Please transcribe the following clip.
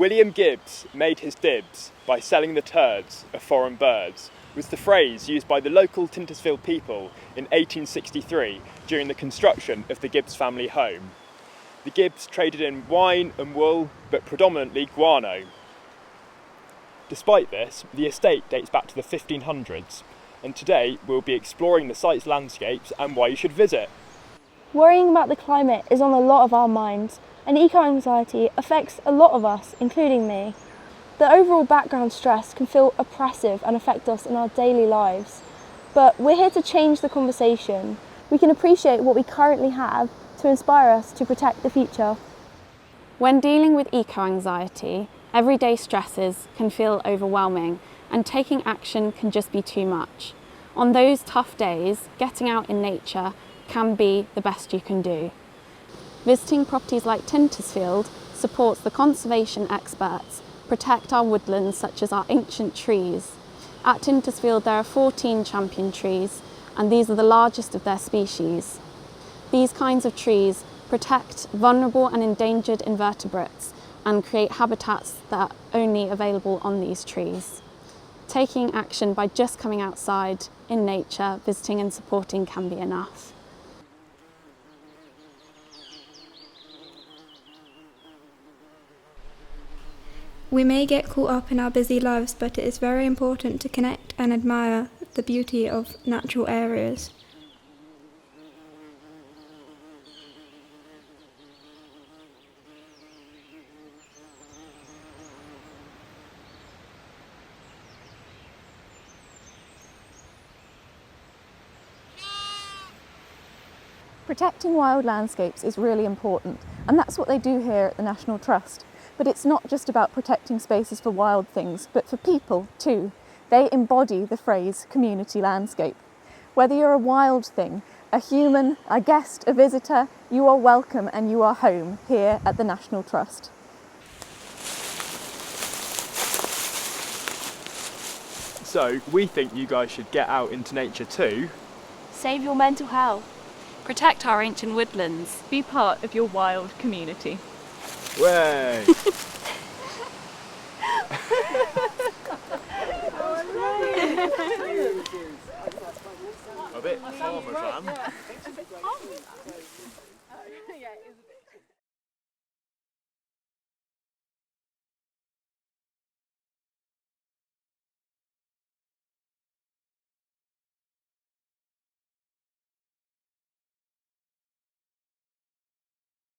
William Gibbs made his dibs by selling the turds of foreign birds was the phrase used by the local Tyntesfield people in 1863 during the construction of the Gibbs family home. The Gibbs traded in wine and wool, but predominantly guano. Despite this, the estate dates back to the 1500s, and today we'll be exploring the site's landscapes and why you should visit. Worrying about the climate is on a lot of our minds, and eco-anxiety affects a lot of us, including me. The overall background stress can feel oppressive and affect us in our daily lives, but we're here to change the conversation. We can appreciate what we currently have to inspire us to protect the future. When dealing with eco-anxiety, everyday stresses can feel overwhelming and taking action can just be too much. On those tough days, getting out in nature can be the best you can do. Visiting properties like Tyntesfield supports the conservation experts protect our woodlands such as our ancient trees. At Tyntesfield there are 14 champion trees and these are the largest of their species. These kinds of trees protect vulnerable and endangered invertebrates and create habitats that are only available on these trees. Taking action by just coming outside in nature, visiting and supporting can be enough. We may get caught up in our busy lives, but it is very important to connect and admire the beauty of natural areas. Protecting wild landscapes is really important, and that's what they do here at the National Trust. But it's not just about protecting spaces for wild things, but for people too. They embody the phrase community landscape. Whether you're a wild thing, a human, a guest, a visitor, you are welcome and you are home here at the National Trust. So we think you guys should get out into nature too. Save your mental health. Protect our ancient woodlands. Be part of your wild community. Way! A bit parmesan.